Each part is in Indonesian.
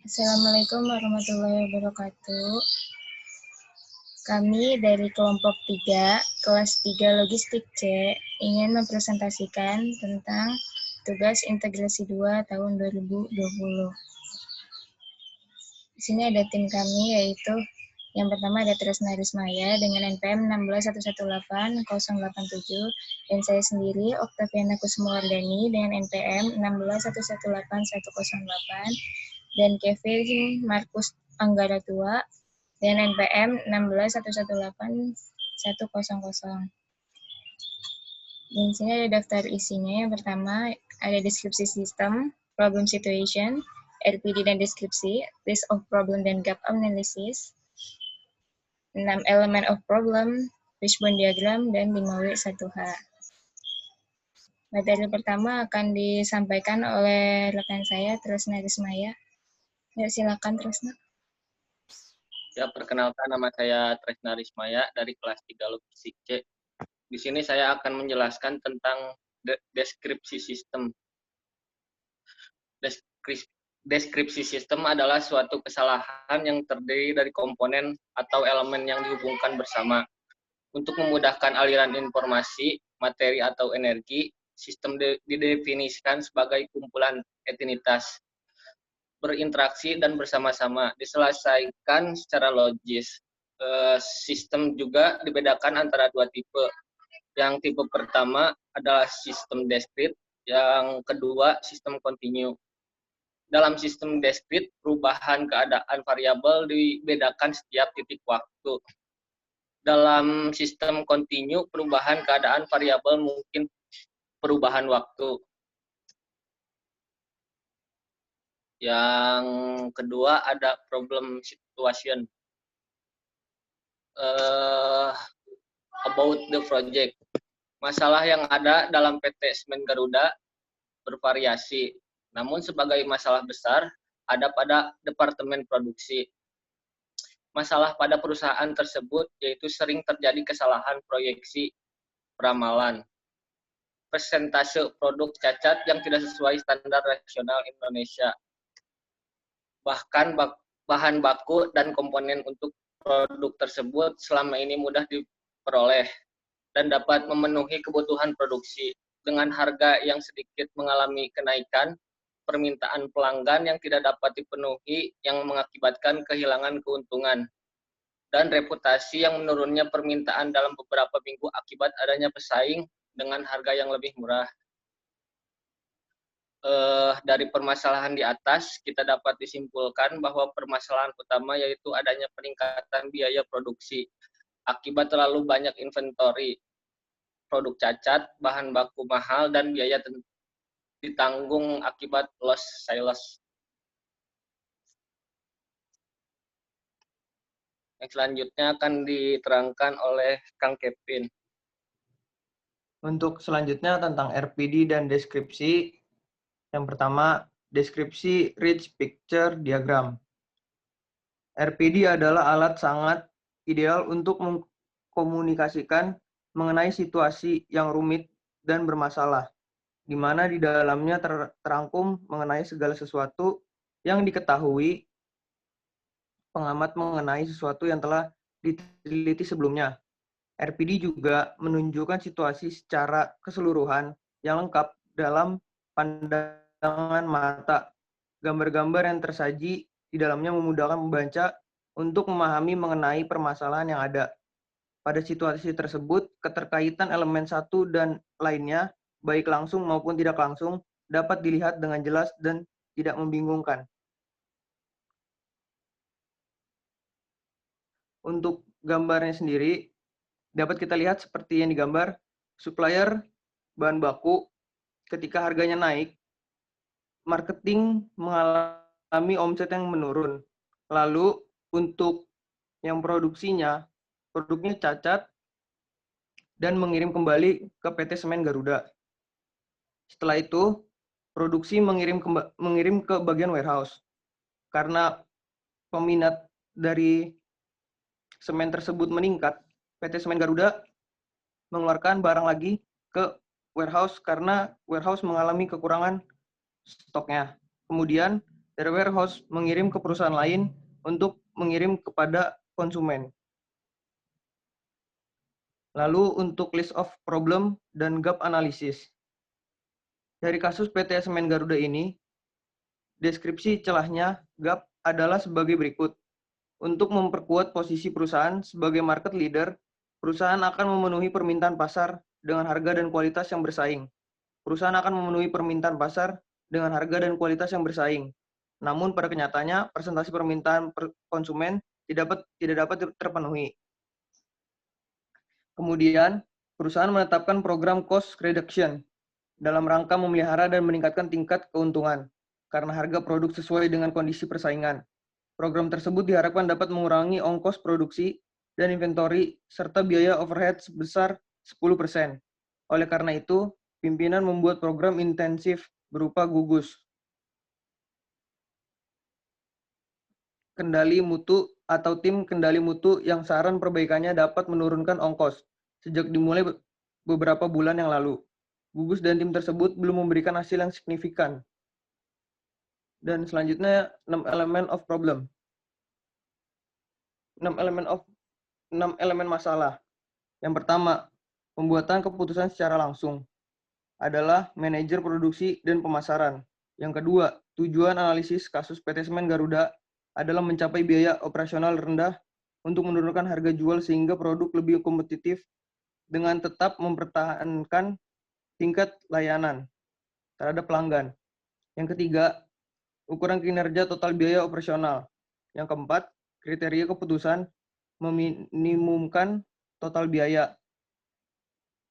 Assalamualaikum warahmatullahi wabarakatuh. Kami dari kelompok 3, kelas 3 Logistik C, ingin mempresentasikan tentang tugas integrasi 2 tahun 2020. Di sini ada tim kami, yaitu yang pertama ada Tresna Rismaya dengan NPM 1618087, dan saya sendiri Oktaviana Kusumawardani dengan NPM 1618108, dan Kevin Markus Anggaratua dengan NPM 1618108. Dan di sini ada daftar isinya. Yang pertama ada deskripsi sistem, problem situation, RPD dan deskripsi, list of problem dan gap analysis, 6 elemen of problem, wishbone diagram, dan 5W1H. Materi pertama akan disampaikan oleh rekan saya, Tresna Rismaya. Ya, silakan Tresna. Ya, perkenalkan nama saya Tresna Rismaya dari kelas 3 Logistik C. Di sini saya akan menjelaskan tentang deskripsi sistem. Deskripsi sistem adalah suatu kesalahan yang terdiri dari komponen atau elemen yang dihubungkan bersama. Untuk memudahkan aliran informasi, materi atau energi, sistem didefinisikan sebagai kumpulan entitas berinteraksi dan bersama-sama, diselesaikan secara logis. Sistem juga dibedakan antara dua tipe. Yang tipe pertama adalah sistem diskrit, yang kedua sistem kontinu. Dalam sistem diskrit, perubahan keadaan variabel dibedakan setiap titik waktu. Dalam sistem kontinu, perubahan keadaan variabel mungkin perubahan waktu. Yang kedua ada problem situation. About the project. Masalah yang ada dalam PT Semen Garuda bervariasi. Namun sebagai masalah besar ada pada departemen produksi. Masalah pada perusahaan tersebut yaitu sering terjadi kesalahan proyeksi ramalan. Persentase produk cacat yang tidak sesuai standar nasional Indonesia. Bahkan bahan baku dan komponen untuk produk tersebut selama ini mudah diperoleh dan dapat memenuhi kebutuhan produksi dengan harga yang sedikit mengalami kenaikan, permintaan pelanggan yang tidak dapat dipenuhi yang mengakibatkan kehilangan keuntungan, dan reputasi yang menurunnya permintaan dalam beberapa minggu akibat adanya pesaing dengan harga yang lebih murah. Dari permasalahan di atas, kita dapat disimpulkan bahwa permasalahan utama yaitu adanya peningkatan biaya produksi akibat terlalu banyak inventory, produk cacat, bahan baku mahal, dan biaya ditanggung akibat loss sales. Yang selanjutnya akan diterangkan oleh Kang Kevin. Untuk selanjutnya tentang RPD dan deskripsi. Yang pertama, deskripsi Rich Picture Diagram. RPD adalah alat sangat ideal untuk mengkomunikasikan mengenai situasi yang rumit dan bermasalah, di mana di dalamnya terangkum mengenai segala sesuatu yang diketahui pengamat mengenai sesuatu yang telah diteliti sebelumnya. RPD juga menunjukkan situasi secara keseluruhan yang lengkap dalam pandangan mata. Gambar-gambar yang tersaji di dalamnya memudahkan membaca untuk memahami mengenai permasalahan yang ada. Pada situasi tersebut, keterkaitan elemen satu dan lainnya, baik langsung maupun tidak langsung, dapat dilihat dengan jelas dan tidak membingungkan. Untuk gambarnya sendiri, dapat kita lihat seperti yang digambar, supplier bahan baku ketika harganya naik, marketing mengalami omset yang menurun. Lalu untuk yang produksinya, produknya cacat dan mengirim kembali ke PT Semen Garuda. Setelah itu, produksi mengirim ke bagian warehouse. Karena peminat dari semen tersebut meningkat, PT Semen Garuda mengeluarkan barang lagi ke warehouse karena warehouse mengalami kekurangan stoknya. Kemudian, dari warehouse mengirim ke perusahaan lain untuk mengirim kepada konsumen. Lalu untuk list of problem dan gap analysis. Dari kasus PT Semen Garuda ini, deskripsi celahnya gap adalah sebagai berikut. Untuk memperkuat posisi perusahaan sebagai market leader, perusahaan akan memenuhi permintaan pasar dengan harga dan kualitas yang bersaing. Perusahaan akan memenuhi permintaan pasar dengan harga dan kualitas yang bersaing. Namun pada kenyataannya, presentasi permintaan konsumen tidak dapat terpenuhi. Kemudian, perusahaan menetapkan program cost reduction dalam rangka memelihara dan meningkatkan tingkat keuntungan karena harga produk sesuai dengan kondisi persaingan. Program tersebut diharapkan dapat mengurangi ongkos produksi dan inventory serta biaya overhead sebesar 10%. Oleh karena itu, pimpinan membuat program intensif berupa gugus. Kendali mutu atau tim kendali mutu yang saran perbaikannya dapat menurunkan ongkos sejak dimulai beberapa bulan yang lalu. Gugus dan tim tersebut belum memberikan hasil yang signifikan. Dan selanjutnya 6 elemen of problem. 6 elemen masalah. Yang pertama, pembuatan keputusan secara langsung adalah manajer produksi dan pemasaran. Yang kedua, tujuan analisis kasus PT Semen Garuda adalah mencapai biaya operasional rendah untuk menurunkan harga jual sehingga produk lebih kompetitif dengan tetap mempertahankan tingkat layanan terhadap pelanggan. Yang ketiga, ukuran kinerja total biaya operasional. Yang keempat, kriteria keputusan meminimumkan total biaya.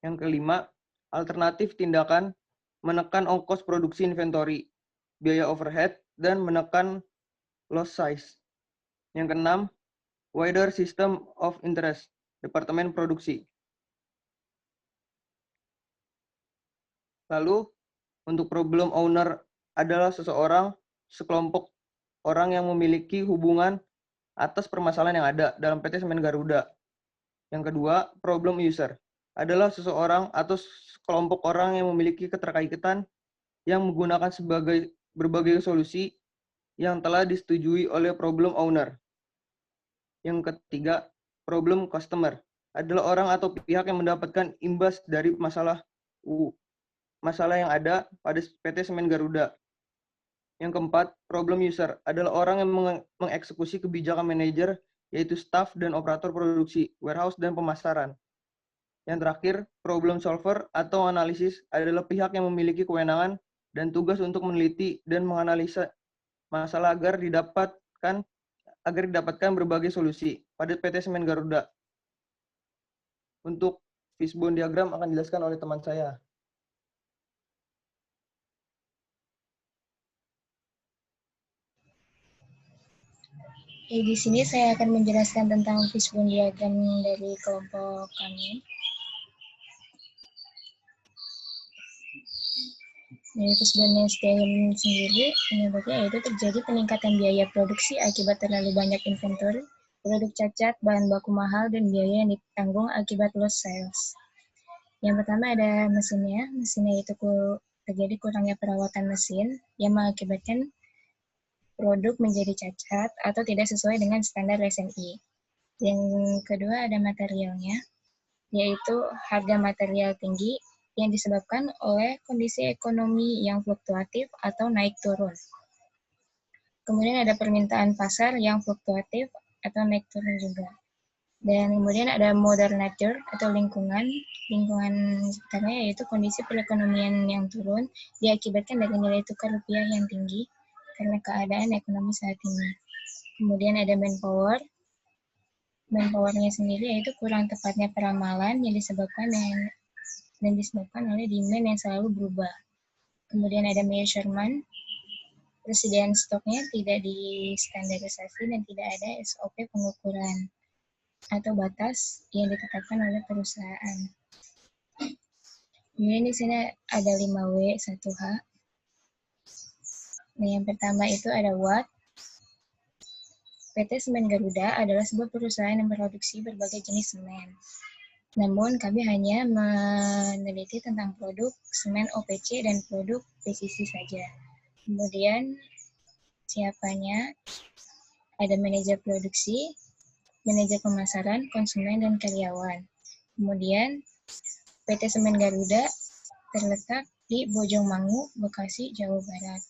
Yang kelima, alternatif tindakan menekan ongkos produksi inventory, biaya overhead, dan menekan loss size. Yang keenam, wider system of interest, departemen produksi. Lalu, untuk problem owner adalah sekelompok orang yang memiliki hubungan atas permasalahan yang ada dalam PT Semen Garuda. Yang kedua, problem user adalah seseorang atau sekelompok orang yang memiliki keterkaitan yang menggunakan berbagai solusi yang telah disetujui oleh problem owner. Yang ketiga, problem customer adalah orang atau pihak yang mendapatkan imbas dari masalah yang ada pada PT Semen Garuda. Yang keempat, problem user adalah orang yang mengeksekusi kebijakan manajer, yaitu staff dan operator produksi, warehouse, dan pemasaran. Yang terakhir, problem solver atau analisis adalah pihak yang memiliki kewenangan dan tugas untuk meneliti dan menganalisa masalah agar didapatkan berbagai solusi pada PT Semen Garuda. Untuk fishbone diagram akan dijelaskan oleh teman saya. Di sini saya akan menjelaskan tentang fishbone diagram dari kelompok kami. Dari fishbone diagram sendiri, penyebabnya yaitu terjadi peningkatan biaya produksi akibat terlalu banyak inventory, produk cacat, bahan baku mahal, dan biaya yang ditanggung akibat loss sales. Yang pertama ada mesinnya. Mesinnya itu terjadi kurangnya perawatan mesin yang mengakibatkan produk menjadi cacat atau tidak sesuai dengan standar SNI. Yang kedua ada materialnya, yaitu harga material tinggi yang disebabkan oleh kondisi ekonomi yang fluktuatif atau naik turun. Kemudian ada permintaan pasar yang fluktuatif atau naik turun juga. Dan kemudian ada modern nature atau lingkungan sekitarnya, yaitu kondisi perekonomian yang turun diakibatkan dari nilai tukar rupiah yang tinggi karena keadaan ekonomi saat ini. Kemudian ada manpower. Manpowernya sendiri yaitu kurang tepatnya peramalan yang disebabkan oleh demand yang selalu berubah. Kemudian ada measurement. Persediaan stoknya tidak distandarisasi dan tidak ada SOP pengukuran atau batas yang ditetapkan oleh perusahaan. Kemudian di sini ada 5W, 1H. Nah, yang pertama itu ada what. PT Semen Garuda adalah sebuah perusahaan yang memproduksi berbagai jenis semen. Namun, kami hanya meneliti tentang produk semen OPC dan produk PCC saja. Kemudian siapanya? Ada manajer produksi, manajer pemasaran, konsumen, dan karyawan. Kemudian PT Semen Garuda terletak di Bojongmangu, Bekasi, Jawa Barat.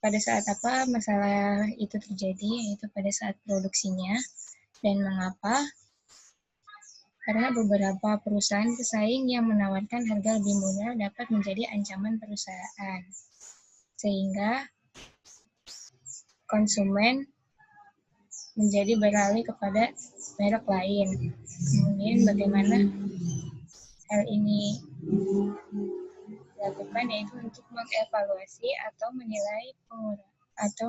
Pada saat apa masalah itu terjadi, yaitu pada saat produksinya. Dan mengapa? Karena beberapa perusahaan pesaing yang menawarkan harga lebih murah dapat menjadi ancaman perusahaan. Sehingga konsumen menjadi beralih kepada merek lain. Kemudian bagaimana hal ini dilakukan, yaitu untuk mengevaluasi atau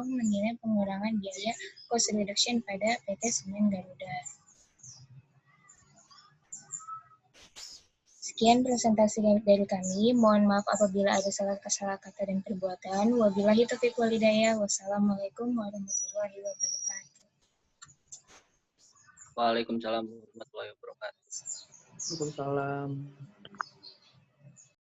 menilai pengurangan biaya cost reduction pada PT Semen Garuda. Sekian presentasi dari kami. Mohon maaf apabila ada salah kata dan perbuatan. Wabillahi taufiq wal hidayah. Wassalamualaikum warahmatullahi wabarakatuh. Waalaikumsalam warahmatullahi wabarakatuh. Waalaikumsalam.